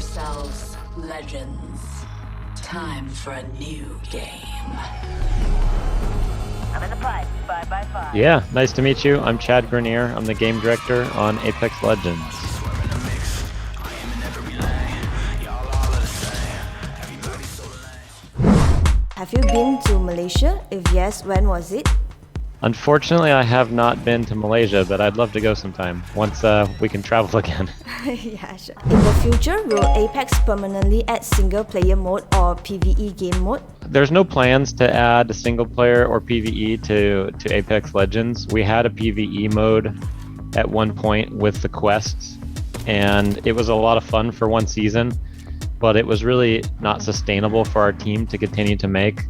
yourselves legends. Time for a new game. I'm in the pipe, 5x5. Yeah, nice to meet you. I'm Chad Grenier. I'm the game director on Apex Legends. Have you been to Malaysia? If yes, when was it? Unfortunately, I have not been to Malaysia, but I'd love to go sometime once we can travel again. Yeah, sure. In the future, will Apex permanently add single-player mode or PvE game mode? There's no plans to add a single player or PvE to Apex Legends. We had a PvE mode at one point with the quests, and it was a lot of fun for one season, but it was really not sustainable for our team to continue to make.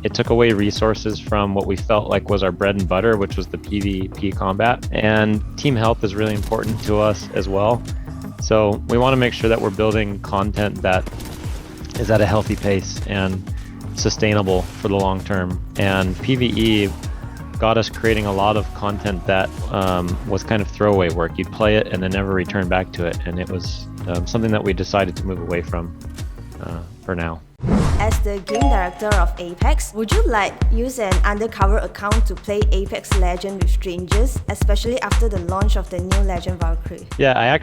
It took away resources from what we felt like was our bread and butter, which was the PvP combat. And team health is really important to us as well. So we want to make sure that we're building content that is at a healthy pace and sustainable for the long term. And PvE got us creating a lot of content that was kind of throwaway work. You'd play it and then never return back to it. And it was something that we decided to move away from for now. As the game director of Apex, would you use an undercover account to play Apex Legends with strangers, especially after the launch of the new Legend Valkyrie? Yeah, I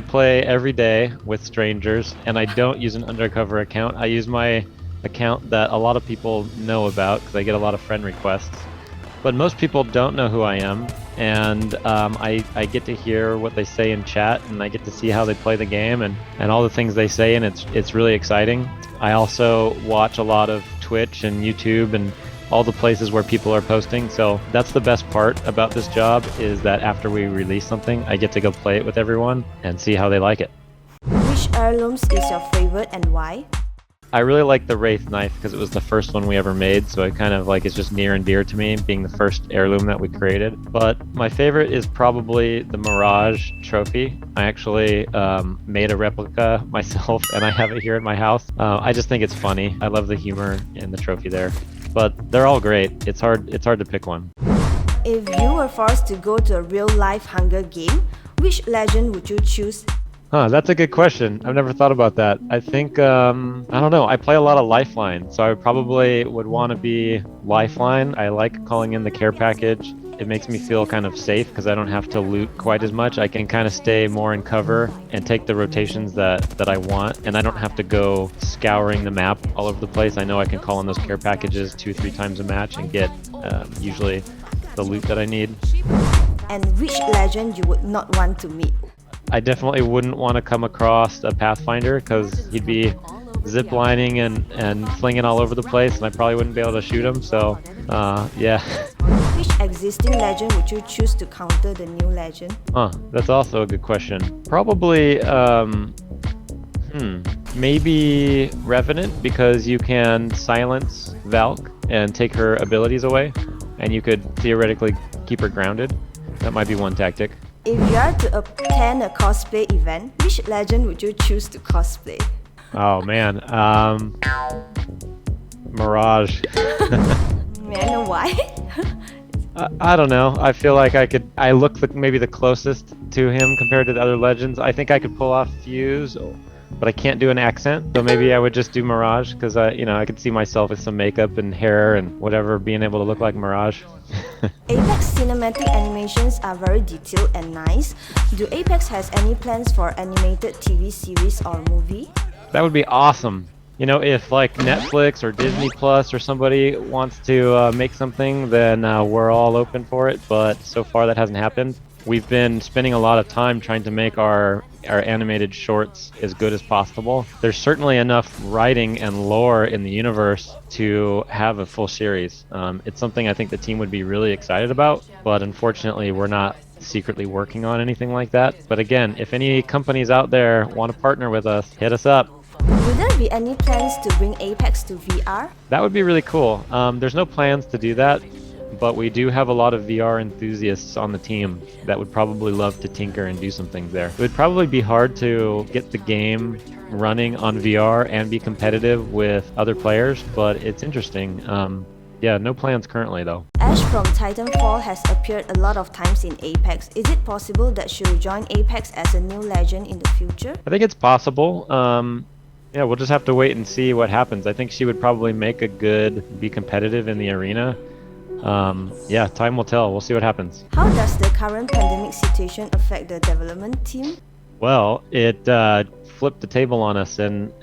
play every day with strangers, and I don't use an undercover account. I use my account that a lot of people know about because I get a lot of friend requests. But most people don't know who I am, and I get to hear what they say in chat, and I get to see how they play the game and all the things they say, and it's really exciting. I also watch a lot of Twitch and YouTube and all the places where people are posting, so that's the best part about this job, is that after we release something, I get to go play it with everyone and see how they like it. Which heirlooms is your favorite and why? I really like the Wraith knife because it was the first one we ever made, so it kind of it's just near and dear to me, being the first heirloom that we created. But my favorite is probably the Mirage trophy. I actually made a replica myself, and I have it here at my house. I just think it's funny. I love the humor in the trophy there. But they're all great. It's hard to pick one. If you were forced to go to a real-life Hunger game, which legend would you choose? That's a good question. I've never thought about that. I think, I don't know. I play a lot of Lifeline, so I probably would want to be Lifeline. I like calling in the care package. It makes me feel kind of safe because I don't have to loot quite as much. I can kind of stay more in cover and take the rotations that I want, and I don't have to go scouring the map all over the place. I know I can call in those care packages 2-3 times a match and get usually the loot that I need. And which legend you would not want to meet? I definitely wouldn't want to come across a Pathfinder because he'd be ziplining and flinging all over the place, and I probably wouldn't be able to shoot him, so yeah. Which existing legend would you choose to counter the new legend? That's also a good question. Probably, maybe Revenant, because you can silence Valk and take her abilities away, and you could theoretically keep her grounded. That might be one tactic. If you are to attend a cosplay event, which legend would you choose to cosplay? Oh man, Mirage. May I know why? I don't know. I feel like I look maybe the closest to him compared to the other legends. I think I could pull off Fuse, but I can't do an accent. So maybe I would just do Mirage because I could see myself with some makeup and hair and whatever, being able to look like Mirage. Apex cinematic animations are very detailed and nice. Do Apex has any plans for animated TV series or movie? That would be awesome. If Netflix or Disney Plus or somebody wants to make something, then we're all open for it. But so far that hasn't happened. We've been spending a lot of time trying to make our animated shorts as good as possible. There's certainly enough writing and lore in the universe to have a full series. It's something I think the team would be really excited about, but unfortunately we're not secretly working on anything like that. But again, if any companies out there want to partner with us, hit us up. Will there be any plans to bring Apex to VR? That would be really cool. There's no plans to do that, but we do have a lot of VR enthusiasts on the team that would probably love to tinker and do some things there. It would probably be hard to get the game running on VR and be competitive with other players, but it's interesting. Yeah, no plans currently though. Ash from Titanfall has appeared a lot of times in Apex. Is it possible that she will join Apex as a new legend in the future? I think it's possible. Yeah, we'll just have to wait and see what happens. I think she would probably make a good, be competitive in the arena. Yeah, time will tell. We'll see what happens. How does the current pandemic situation affect the development team? Well, it flipped the table on us and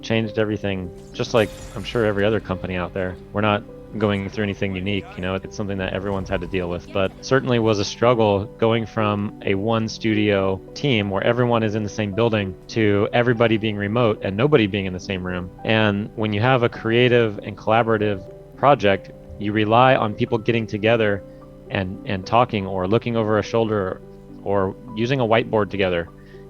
changed everything, just like I'm sure every other company out there. We're not going through anything unique, you know, it's something that everyone's had to deal with, but certainly was a struggle going from a one studio team where everyone is in the same building to everybody being remote and nobody being in the same room. And when you have a creative and collaborative project, you rely on people getting together and talking or looking over a shoulder or using a whiteboard together.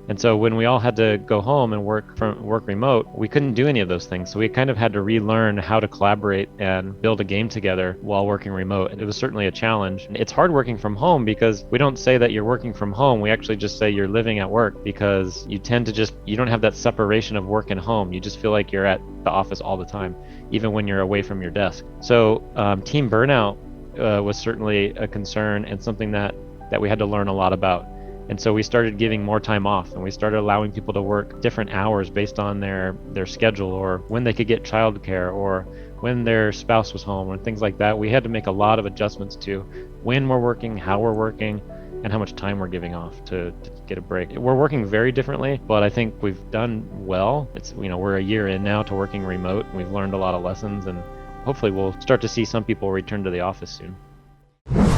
And so when we all had to go home and work remote, we couldn't do any of those things. So we kind of had to relearn how to collaborate and build a game together while working remote. And it was certainly a challenge. It's hard working from home because we don't say that you're working from home. We actually just say you're living at work, because you tend to you don't have that separation of work and home. You just feel like you're at the office all the time, even when you're away from your desk. So team burnout was certainly a concern and something that we had to learn a lot about. And so we started giving more time off, and we started allowing people to work different hours based on their schedule, or when they could get childcare, or when their spouse was home, and things like that. We had to make a lot of adjustments to when we're working, how we're working, and how much time we're giving off to get a break. We're working very differently, but I think we've done well. It's, you know, we're a year in now to working remote, and we've learned a lot of lessons, and hopefully we'll start to see some people return to the office soon.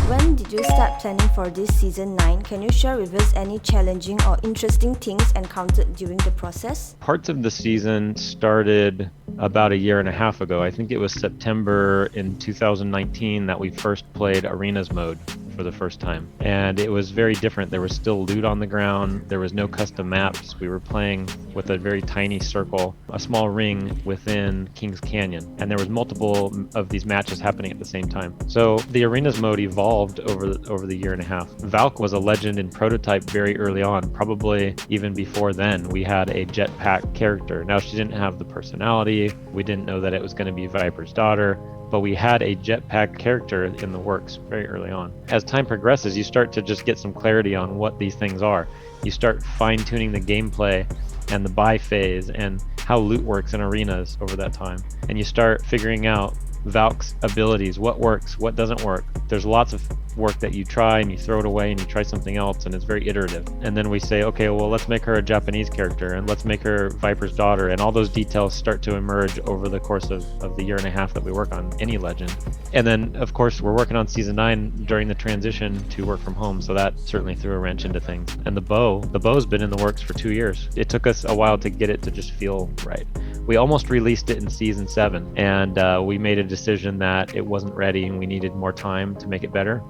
When did you start planning for this Season 9? Can you share with us any challenging or interesting things encountered during the process? Parts of the season started about a year and a half ago. I think it was September in 2019 that we first played Arenas mode for the first time. And it was very different. There was still loot on the ground. There was no custom maps. We were playing with a very tiny circle, a small ring within Kings Canyon. And there was multiple of these matches happening at the same time. So the Arenas mode evolved over the year and a half. Valk was a legend in prototype very early on, probably even before then. We had a jetpack character. Now, she didn't have the personality. We didn't know that it was going to be Viper's daughter, but we had a jetpack character in the works very early on. As time progresses, you start to just get some clarity on what these things are. You start fine-tuning the gameplay and the buy phase and how loot works in arenas over that time. And you start figuring out Valk's abilities, what works, what doesn't work. There's lots of work that you try and you throw it away and you try something else, and it's very iterative. And then we say, okay, well, let's make her a Japanese character and let's make her Viper's daughter, and all those details start to emerge over the course of the year and a half that we work on any legend. And then, of course, we're working on Season 9 during the transition to work from home, so that certainly threw a wrench into things. And the bow's been in the works for 2 years. It took us a while to get it to just feel right. We almost released it in Season 7, and we made a decision that it wasn't ready and we needed more time to make it better.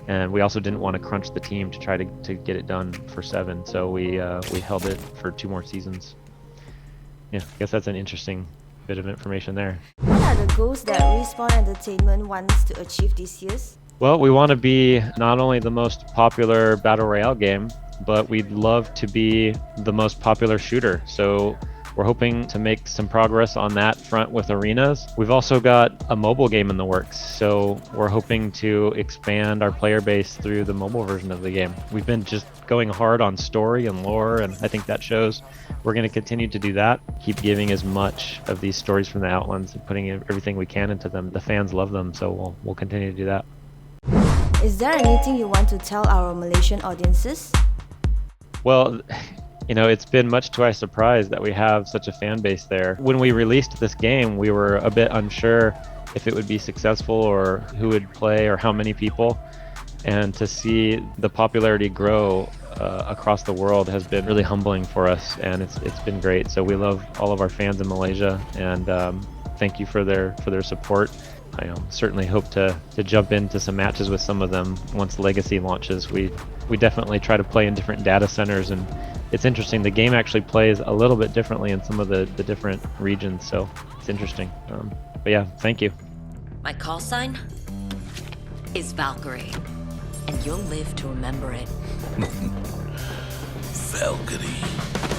And we also didn't want to crunch the team to try to get it done for 7, so we held it for 2 more seasons. Yeah, I guess that's an interesting bit of information there. What are the goals that Respawn Entertainment wants to achieve this year? Well, we want to be not only the most popular Battle Royale game, but we'd love to be the most popular shooter. So we're hoping to make some progress on that front with Arenas. We've also got a mobile game in the works, so we're hoping to expand our player base through the mobile version of the game. We've been just going hard on story and lore, and I think that shows. We're going to continue to do that, keep giving as much of these stories from the Outlands and putting everything we can into them. The fans love them, so we'll continue to do that. Is there anything you want to tell our Malaysian audiences? Well, you know, it's been much to our surprise that we have such a fan base there. When we released this game, we were a bit unsure if it would be successful or who would play or how many people. And to see the popularity grow across the world has been really humbling for us, and it's been great. So we love all of our fans in Malaysia, and thank you for their support. I certainly hope to jump into some matches with some of them once Legacy launches. We definitely try to play in different data centers, and it's interesting. The game actually plays a little bit differently in some of the different regions, so it's interesting. But yeah, thank you. My call sign is Valkyrie, and you'll live to remember it. Valkyrie.